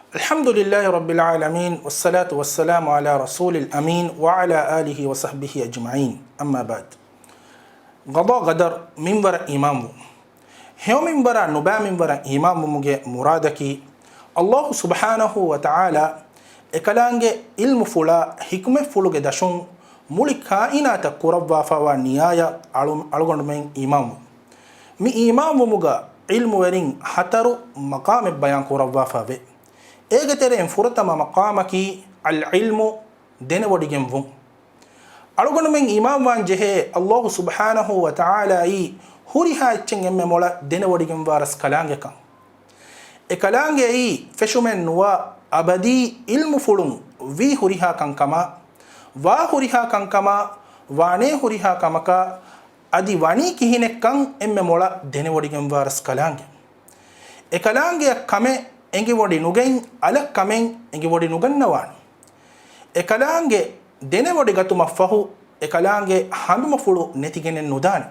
الحمد لله رب العالمين والصلاة والسلام على رسول الأمين وعلى آله وصحبه أجمعين أما بعد غضا غدر منبر إمام هيو منبر نبا منبر إمام مجي مرادكي الله سبحانه وتعالى إكلانجي علم فلا حكمة فلوغ دشون مولي كائنات قربا فوا نيايا ألغن من إمام مي إمام مجا علم ورين حترو مقام بيان قربا فوا ಏಗತೆರೆನ್ ಫುರತಮ ಮಕಾಮಕಿ ಅಲ್ ಇಲ್ಮು ದೆನವಡಿಗೆಂವು ಅಳುಗಣು ಮೆಂ ಇಮಾಮ್ ವಾನ್ ಜೆಹೆ ಅಲ್ಲಾಹು ಸುಬ್ಹಾನಹು ವ ತಆಲಾ ಈ ಹುರಿಹಾ ಇಚ್ಚೆಂ ಎಮ್ಮೆ ಮೊಳ ದೆನವಡಿಗೆಂ ವಾರಸ್ ಕಲಾಂಗೆ ಕಂ ಎ ಕಲಾಂಗೆ ಈ ಫೆಶುಮೆನ್ ನುವ ಅಬದಿ ಇಲ್ಮು ಫುಳುಂ ವಿ ಹುರಿಹಾ ಕಂಕಮ ವಾ ಹುರಿಹಾ ಕಂಕಮ ವಾನೇ ಹುರಿಹಾ ಕಮಕ ಅದಿ ವಣಿ ಕಿಹಿನೆ ಕಂ ಎಮ್ಮೆ ಮೊಳ ದೆನವಡಿಗೆಂ ವಾರಸ್ ಕಲಾಂಗೆ ಎ ಕಲಾಂಗೆ ಕಮೆ ಎಂಗಿ ವಡಿ ನುಗೆನ್ ಅಲ ಕಮೆನ್ ಎಂಗಿ ವಡಿ ನುಗನ್ನವಾನ್ ಎಕಲಾಂಗೆ ದೆನೆ ವಡಿ ಗತುಮ ಫಹು ಎಕಲಾಂಗೆ ಹಂದುಮ ಫುಳು ನೆತಿಗೆನೆನ್ ನುದಾನ್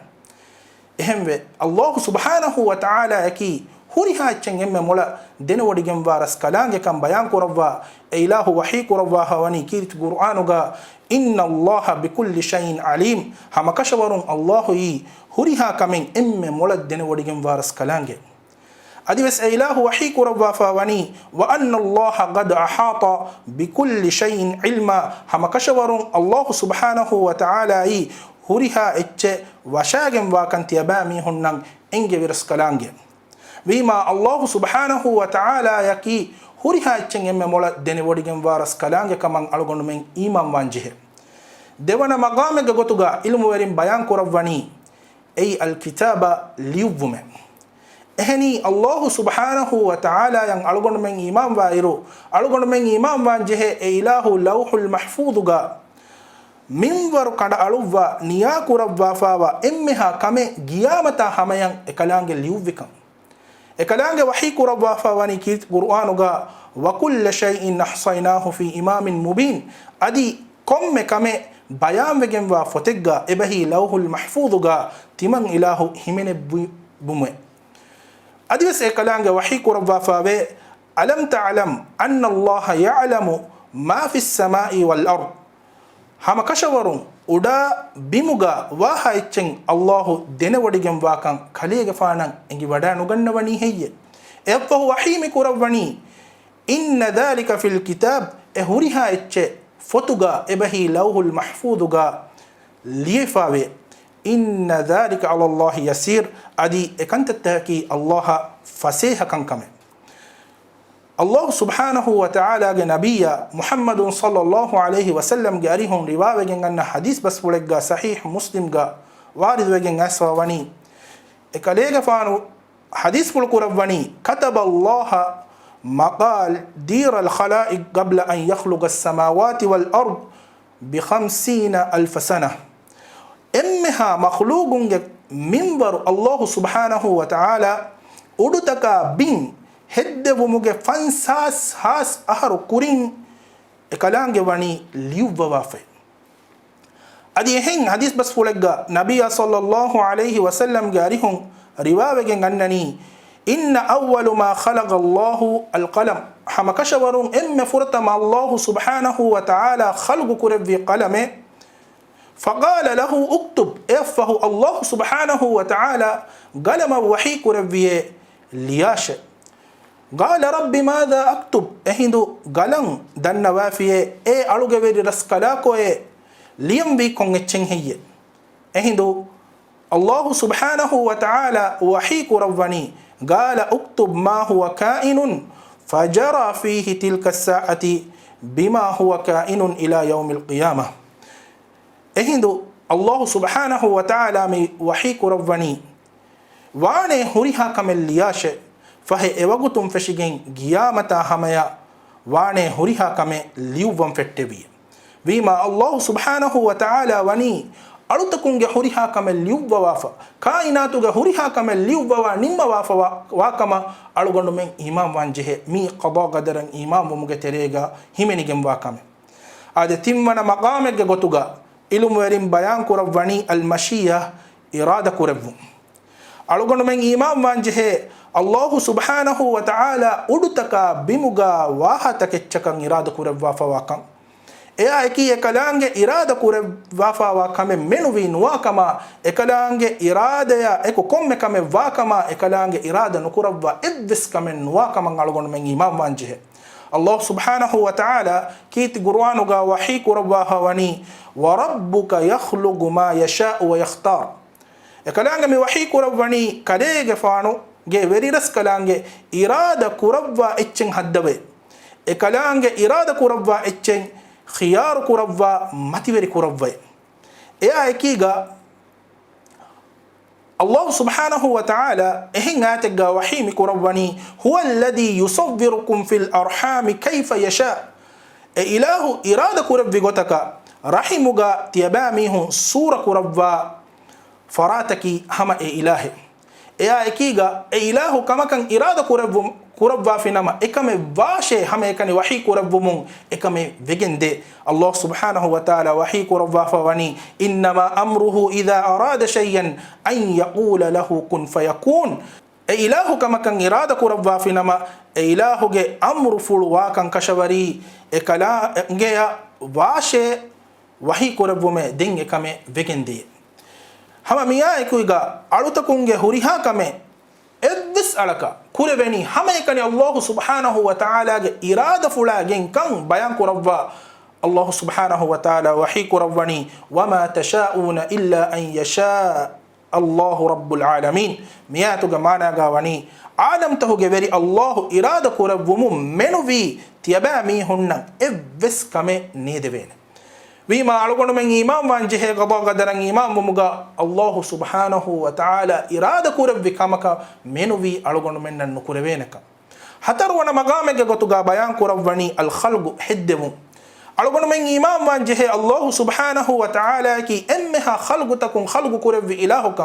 ಎಹೆಂವೆ ಅಲ್ಲಾಹು ಸುಬ್ಹಾನಹು ವ ತಆಲಾ ಯಕಿ ಹುರಿಹಾ ಚೆಂ ಎಮ್ಮೆ ಮೊಳ ದೆನೆ ವಡಿಗೆಂ ವಾರಸ್ ಕಲಾಂಗೆ ಕಂ ಬಯಾನ್ ಕುರವ್ವಾ ಎ ಇಲಾಹು ವಹಿ ಕುರವ್ವಾ ಹವನಿ ಕೀರ್ತಿ ಕುರ್ಆನುಗ ಇನ್ನ ಅಲ್ಲಾಹ ಬಿಕುಲ್ಲಿ ಶೈನ್ ಅಲೀಮ್ ಹಮಕಶವರುನ್ ಅಲ್ಲಾಹು ಈ ಹುರಿಹಾ ಕಮೆನ್ ಎಮ್ಮೆ ಮೊಳ ದೆನೆ ವಡಿಗೆಂ ವಾರಸ್ ಕಲಾಂಗೆ أديس إله وحي كربا فواني وأن الله قد أحاط بكل شيء علما هم كشور الله سبحانه وتعالى هريها إتش وشاجم واكنت يبامي هنن إنجي برسكلانج بما الله سبحانه وتعالى يكي هريها إتش يم مولا دني وديجم وارسكلانج كمان ألغون من إمام وانجه دوانا مقام جوتوغا علم ورين بيان كرباني أي الكتاب ليوبمه ehni Allah subhanahu wa ta'ala yang algon men imam wa iru algon men imam wa jehe e ilahu lawhul mahfuduga minwar kada aluwa niya kurabwa fawa emmeha kame giyamata hamayan ekalange liuvikam ekalange wahi kurabwa fawa ni kit qur'anuga wa kull shay'in ahsaynahu fi imamin mubin adi komme kame bayan wegen wa fotegga ebahi lawhul mahfuduga timan ilahu himene bume أديس إكلانج وحي كربا فاوي ألم تعلم أن الله يعلم ما في السماء والأرض هم كشورون ودا بيموغا واهايتشن الله دينا وديجم واكان خليجة فانا إنجي ودا نغنى وني هي إبقى وحي مكربني إن ذلك في الكتاب إهوريها إتش فتوغا إبهي لوه المحفوظوغا ليفاوي إن ذلك على الله يسير أدي إكنت التهكي الله فسيح كنكم الله سبحانه وتعالى نبي محمد صلى الله عليه وسلم جاريهم رواية جننا حديث بس بلغا صحيح مسلم جا وارد وجن أسوا وني إكليغا فانو حديث بلقربني كتب الله مقال دير الخلائق قبل أن يخلق السماوات والأرض ب50,000 سنة إمها مخلوق منبر الله سبحانه وتعالى أدتكا بين هدف مجا فانساس هاس أهر كورين إكلانج واني ليوب وافي أدي هين حديث بس فلقا نبي صلى الله عليه وسلم جاريهم رواية أنني إن أول ما خلق الله القلم حما كشورون إم فرتم الله سبحانه وتعالى خلق كرب في قلمه فقال له اكتب افه الله سبحانه وتعالى قلم وحي كربيه لياش قال رب ماذا اكتب اهندو قلم دن وافيه اي الوغويد رسكلاكو ليم بي كونغچن هي اهندو الله سبحانه وتعالى وحي كربني قال اكتب ما هو كائن فجرى فيه تلك الساعه بما هو كائن الى يوم القيامه එහිඳු අල්ලාහ් සුබ්හානහු වතාලා මේ වහී කුරවණි වානේ හුරිහා කමෙල්ලියාෂ ෆහෙ එවගුතුම් ෆෙෂිගෙන් ගියාමතා හමයා වානේ හුරිහා කමෙ ලියුවම් ෆෙට්ටෙවිය වීමා අල්ලාහ් සුබ්හානහු වතාලා වනි අලුතකුන්ගේ හුරිහා කමෙ ලියුවවාෆා කායිනාතුගේ හුරිහා කමෙ ලියුවවා නිම්මවාෆා වාකම අලුගොඬු මෙන් ඉමාම් වංජෙහෙ මී ඛදා ගදරන් ඉමාම් මුගේ තෙරේගා හිමෙනිගෙන් වාකම ආද තිම්මන මකාමෙගේ ගොතුගා ilmu werin bayan kurawani al mashiyah irada kuravu alugon men imam wanje Allahu subhanahu wa ta'ala udutaka bimuga wahata kecchakan irada kurevwa fawakan eya eki ekalange irada kurevwa fawakame menuvi nuwakama ekalange irada ya eko komme kame wakama ekalange irada nukuravwa evvis kame nuwakama algon men imam wanjehe Allah subhanahu wa ta'ala kiti Qur'anuga wahi kurevwa hawani wa rabbuka yakhluqu ma yasha'u wa yakhtar ekalange mi wahi kuravwani kadege faanu ge veriras kalange irada kuravwa echen haddawe ekalange irada kuravwa echen khiyar kuravwa mativeri kuravwa eya ekiga Allah subhanahu wa ta'ala ehingatega wahimi kuravwani huwa alladhi yusawwirukum fil arhami kayfa yasha ilahu irada kuravwi gotaka rahimuga tiyabamihun sura kuravwa farataki hama ilahi eya ekiga ilahu kamakan irada kuravwa finama ekame vashe hame ekane wahi kuravvumun ekame vegende Allah subhanahu wa ta'ala wahi kuravwa fawani innama amruhu idha arada shay'an an yaqula lahu kun fayakun ilahu kamakan irada kuravwa finama ilahu ge amru fulwa kan kashavari ekala ngeya vashe wahi kuravvume den ekame vegende hama miya ekuiga alutakunge huriha kame edvis alaka kureveni hama ekani Allah subhanahu wa ta'ala ge irada fula gen kan bayan kuravwa Allah subhanahu wa ta'ala wahi kuravwani wama tasha'una illa an yasha Allah rabbul alamin miya tuga mana gawani alam tahuge veri Allah irada kuravvumu menuvi tiyabami hunna evvis kame nedevene وما علقنا من إمام وانجه قضاء قدرن إمام ومجا الله سبحانه وتعالى إرادة كورب بكامك منو في علقنا من النكوربينك حتى رونا مقامك قطع بيان كورب وني الخلق حدمو علقنا من إمام وانجه الله سبحانه وتعالى كي إمها خلق تكون خلق كورب إلهك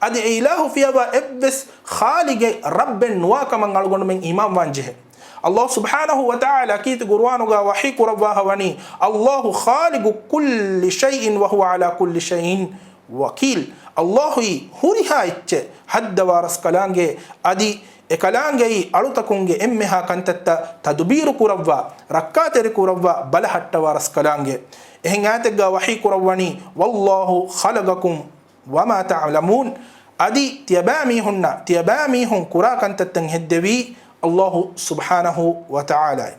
أدي إله فيها إبس خالق رب نواك من علقنا من إمام وانجه الله سبحانه وتعالى كيت قرآنه وحي كربها وني الله خالق كل شيء وهو على كل شيء وكيل الله هوريها اتش حد وارس كلانجي ادي ekalaange alutakunge emmeha kantatta tadbiru kurawwa rakkatere kurawwa bala hatta waras kalange ehingatega wahi kurawani wallahu khalaqakum wama ta'lamun adi tiyabami hun kura kantattan heddewi Allah subhanahu wa ta'ala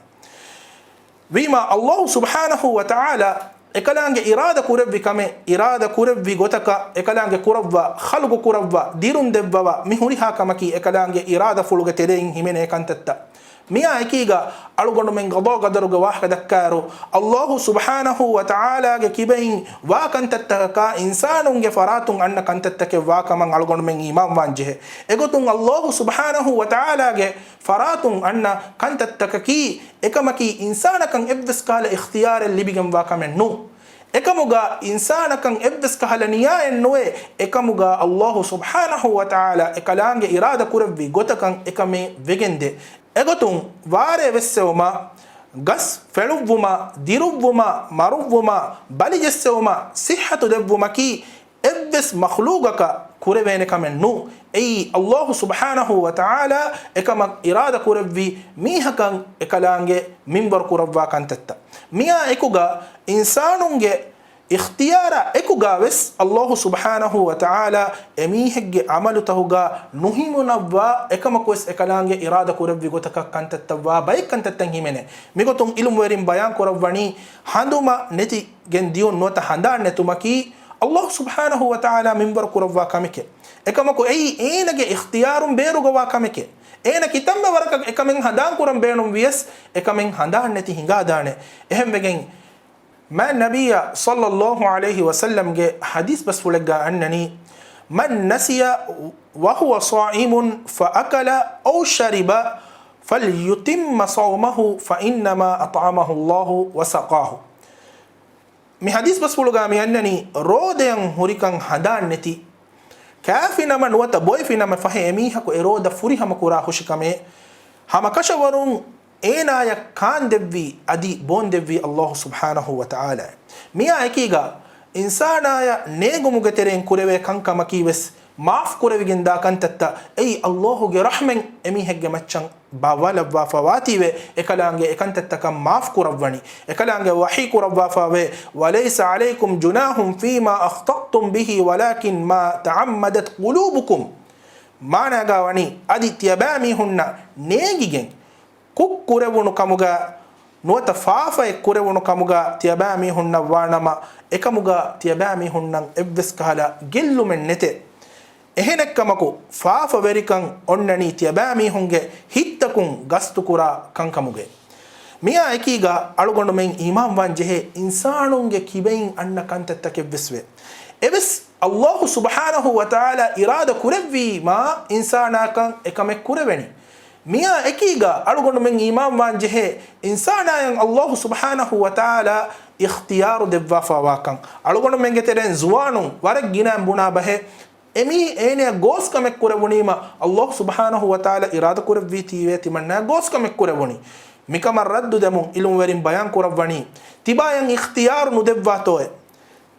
wima Allah subhanahu wa ta'ala ekalange irada kurabbi kame irada kurabbi gotaka ekalange kurabba khalqu kurabba dirun debbawa mihuri hakamaki ekalange irada fuluga tereng himene kantatta miya ekiga alugono men gado gadaruga wahka dakkaru Allah subhanahu wa ta'ala ge kibain wa kantatta ka insanunge faratun anna kantatta ke wa kaman alugono men imam wanje egotun Allah subhanahu wa ta'ala ge faratun anna kantatta ki ekamaki insana kan ebdes kala ikhtiyar libigam wa kamen nu ekamuga insana kan ebdes kala niyaen noe ekamuga Allah subhanahu wa ta'ala ekalange irada kurabbi gotakan ekame vegende egotun ware vessewma gas feluvuma diruvuma maruvuma bali jessewma sihhatu devuma ki ebbes makhlugaka kurevene kamen nu ei Allah subhanahu wa ta'ala ekama irada kurevvi mihakan ekalange minbar kuravva kantatta miya ekuga insanunge ikhtiyara ekuga wes Allah subhanahu wa ta'ala emihegge amalu tahuga nuhimunabwa ekamakwes ekalange irada kurabbi gotaka kantattawa bay kantattan himene migotum ilmu werin bayan kurawani handuma neti gen dion nota handa netumaki Allah subhanahu wa ta'ala minbar kurawwa kamike ekamako ei enage ikhtiyarum beruga wa kamike ena kitamme waraka ekamen handan kuram beenum wies ekamen handan neti hinga dane ehem begen ما النبي صلى الله عليه وسلم جاء حديث بس فلقى أنني من نسي وهو صائم فأكل أو شرب فليتم صومه فإنما أطعمه الله وسقاه من حديث بس فلقى أنني رودين هريكان هدان نتي كافنا من وتبويفنا من فهميها كإرودة فريها مكورا خشكمي هما كشورون ena ya kan devvi adi bon devvi Allah subhanahu wa ta'ala miya ekiga insana ya negumuge teren kurewe kankamaki wes maaf kurevigen da kantatta ei Allahuge rahmen emihegge maccan bawala wafawatiwe ekalange ekantatta kam maaf kurawani ekalange wahi kurawwafawe walaysa alaykum junahum fima akhtatum bihi walakin ma ta'ammadat qulubukum managa wani adi tiyabami hunna negigen kukkurewunu kamuga nuwata faafa ekkurewunu kamuga tiyabami hunna wanama ekamuga tiyabami hunnan evves kala gellumen nete ehenekkamako faafa verikan onnani tiyabami hunge hittakun gastukura kankamuge miya ekiga alugondu men imam wan jehe insanunge kibein anna kantattake veswe eves Allah subhanahu wa ta'ala irada kurevvi ma insana kan ekamek kureveni miya ekiga alugondu men imam wan jehe insana yang Allah subhanahu wa ta'ala ikhtiyaru devwafa wakan alugondu men geteren zuwanu warek gina buna bahe emi ene gos kamek kurevunima Allah subhanahu wa ta'ala irada kurevvi tiwe timanna gos kamek kurevuni mikamar raddu demu ilum werin bayan kuravani tibayan ikhtiyar nu devwatoe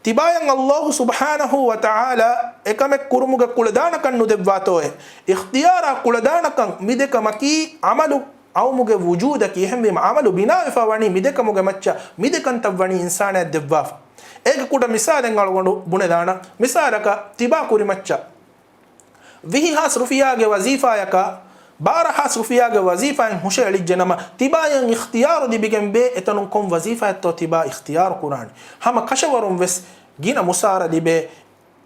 tibayan Allah subhanahu wa ta'ala ekamek kurumuga kuladana kan nu devwatoe ikhtiyara kuladana kan mideka maki amalu aw muge wujuda ki hembe amalu bina ifawani mideka muge macca midekan tawani insana devwafa ege kuda misalen algondu bunedana misalaka tiba kuri macca vihi has rufiyage wazifa yaka bara has rufiyage wazifa in hushe alijjanama tiba yan ikhtiyar di bigembe etanun kom wazifa to tiba ikhtiyar qur'an hama kashawarum ves gina musara dibe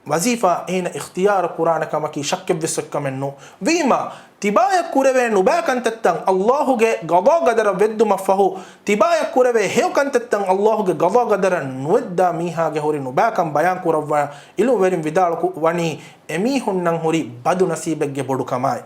wazifa ina ikhtiyar qur'an kama ki shakke vesakka menno vima tibaya kureve nuba kantattan Allahuge gada gadara veddu mafahu tibaya kureve hew kantattan Allahuge gada gadara nuwedda mihage hori nuba kan bayan kurawwa ilu verin vidal ku wani emi hunnan hori badu nasibegge bodu kamai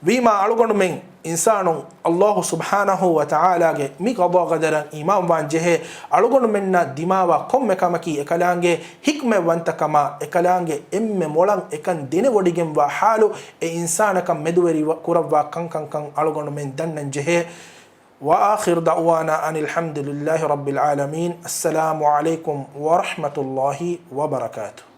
vima alugondu men insanu Allah subhanahu wa ta'ala ge mi gada gadara imam wan jehe alugondu menna dimawa komme kamaki ekalange hikme wanta kama ekalange emme molan ekan dene wodigem wa halu e insana kam medweri kurawwa kan alugondu men dannan jehe wa akhir da'wana anil hamdulillahi rabbil alamin assalamu alaikum wa rahmatullahi wa barakatuh